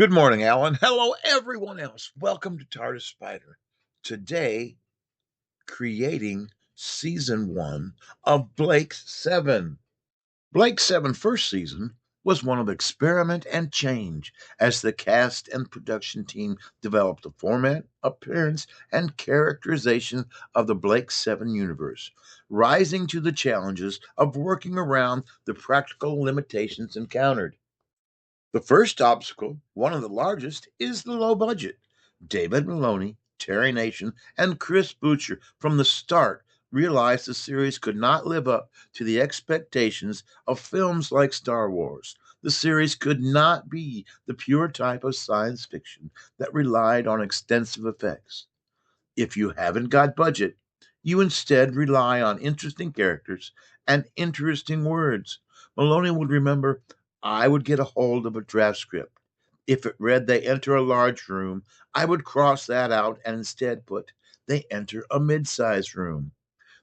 Good morning, Alan. Hello, everyone else. Welcome to TARDIS Spider. Today, creating season 1 of Blakes 7. Blakes 7 first season was one of experiment and change as the cast and production team developed the format, appearance, and characterization of the Blakes 7 universe, rising to the challenges of working around the practical limitations encountered. The first obstacle, one of the largest, is the low budget. David Maloney, Terry Nation, and Chris Butcher from the start realized the series could not live up to the expectations of films like Star Wars. The series could not be the pure type of science fiction that relied on extensive effects. If you haven't got budget, you instead rely on interesting characters and interesting words. Maloney would remember, I would get a hold of a draft script. If it read they enter a large room, I would cross that out and instead put they enter a mid-sized room.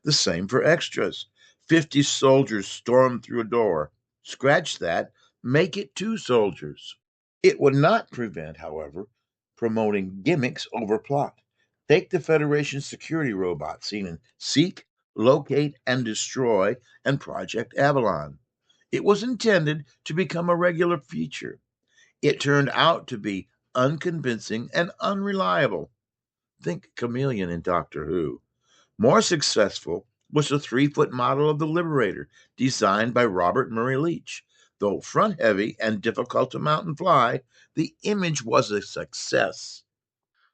The same for extras. 50 soldiers storm through a door. Scratch that, make it 2 soldiers. It would not prevent, however, promoting gimmicks over plot. Take the Federation security robot seen in Seek, Locate, and Destroy and Project Avalon. It was intended to become a regular feature. It turned out to be unconvincing and unreliable. Think Chameleon in Doctor Who. More successful was the 3-foot model of the Liberator, designed by Robert Murray Leach. Though front heavy and difficult to mount and fly, the image was a success.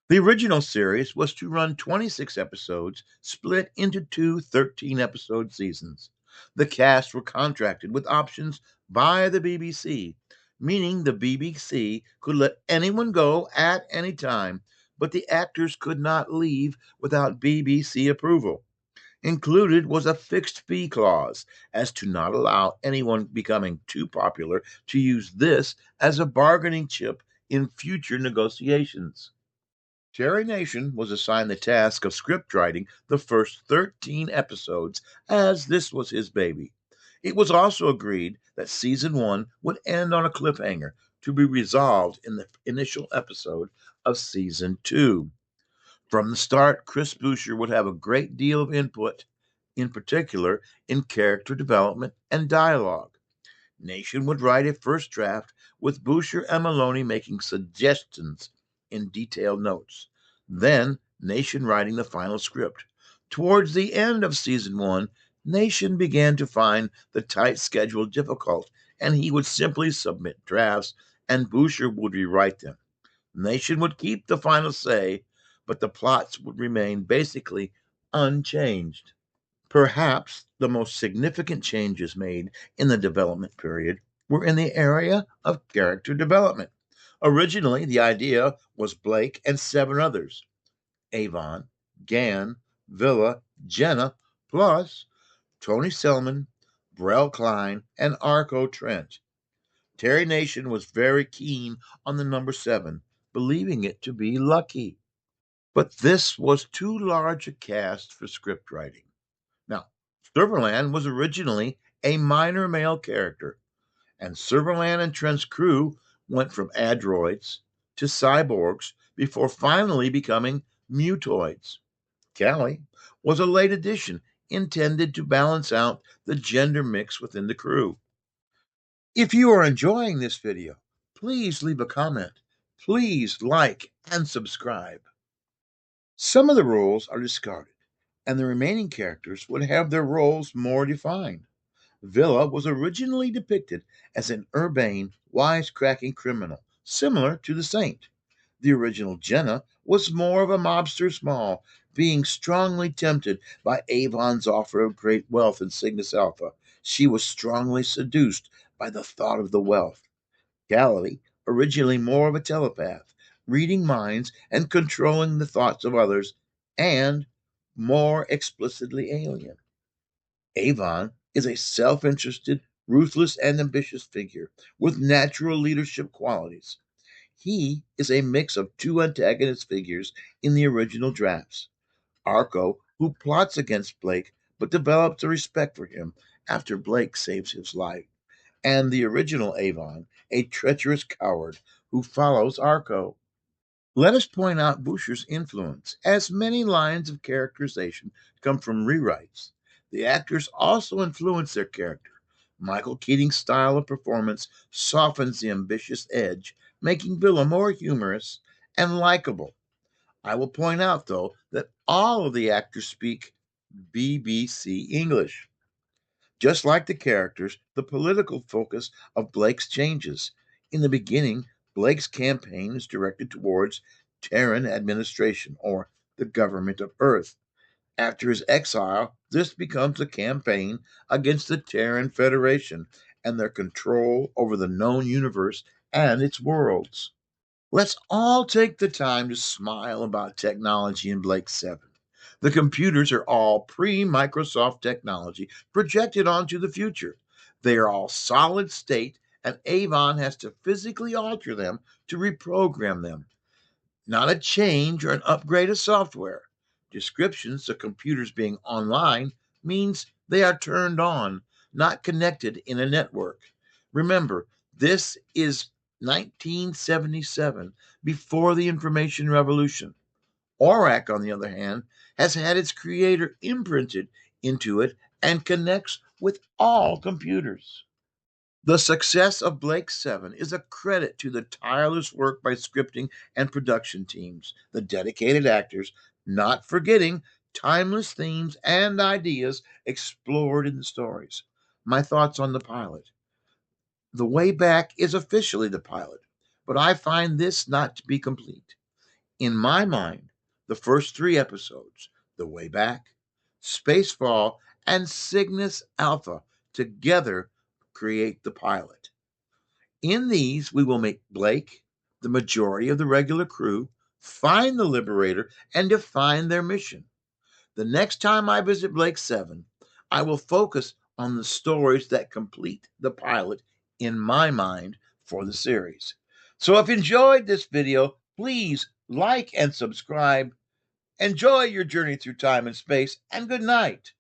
The original series was to run 26 episodes, split into two 13-episode seasons. The cast were contracted with options by the BBC, meaning the BBC could let anyone go at any time, but the actors could not leave without BBC approval. Included was a fixed fee clause as to not allow anyone becoming too popular to use this as a bargaining chip in future negotiations. Terry Nation was assigned the task of script writing the first 13 episodes, as this was his baby. It was also agreed that season 1 would end on a cliffhanger to be resolved in the initial episode of season 2. From the start, Chris Boucher would have a great deal of input, in particular in character development and dialogue. Nation would write a first draft, with Boucher and Maloney making suggestions in detailed notes. Then, Nation writing the final script. Towards the end of season 1, Nation began to find the tight schedule difficult, and he would simply submit drafts, and Boucher would rewrite them. Nation would keep the final say, but the plots would remain basically unchanged. Perhaps the most significant changes made in the development period were in the area of character development. Originally, the idea was Blake and 7 others: Avon, Gann, Villa, Jenna, plus Tony Selman, Brel Klein, and Arco Trent. Terry Nation was very keen on the number 7, believing it to be lucky. But this was too large a cast for script writing. Now, Serverland was originally a minor male character, and Serverland and Trent's crew went from androids to cyborgs before finally becoming mutoids. Callie was a late addition intended to balance out the gender mix within the crew. If you are enjoying this video, please leave a comment. Please like and subscribe. Some of the roles are discarded, and the remaining characters would have their roles more defined. Villa was originally depicted as an urbane, wisecracking criminal, similar to the Saint. The original Jenna was more of a mobster small, being strongly tempted by Avon's offer of great wealth in Cygnus Alpha. She was strongly seduced by the thought of the wealth. Galilee, originally more of a telepath, reading minds and controlling the thoughts of others, and more explicitly alien. Avon is a self interested, ruthless, and ambitious figure with natural leadership qualities. He is a mix of two antagonist figures in the original drafts: Arco, who plots against Blake but develops a respect for him after Blake saves his life, and the original Avon, a treacherous coward who follows Arco. Let us point out Boucher's influence, as many lines of characterization come from rewrites. The actors also influence their character. Michael Keating's style of performance softens the ambitious edge, making Villa more humorous and likable. I will point out, though, that all of the actors speak BBC English. Just like the characters, the political focus of Blake's changes. In the beginning, Blake's campaign is directed towards Terran administration, or the government of Earth. After his exile, this becomes a campaign against the Terran Federation and their control over the known universe and its worlds. Let's all take the time to smile about technology in Blake 7. The computers are all pre Microsoft technology projected onto the future. They are all solid state, and Avon has to physically alter them to reprogram them. Not a change or an upgrade of software. Descriptions of computers being online means they are turned on, not connected in a network. Remember, this is 1977, before the information revolution. ORAC, on the other hand, has had its creator imprinted into it and connects with all computers. The success of Blake 7 is a credit to the tireless work by scripting and production teams, the dedicated actors, not forgetting timeless themes and ideas explored in the stories. My thoughts on the pilot. The Way Back is officially the pilot, but I find this not to be complete. In my mind, the first three episodes, The Way Back, Spacefall, and Cygnus Alpha, together create the pilot. In these, we will make Blake, the majority of the regular crew, find the Liberator and define their mission. The next time I visit Blake 7, I will focus on the stories that complete the pilot in my mind for the series. So if you enjoyed this video, please like and subscribe. Enjoy your journey through time and space, and good night.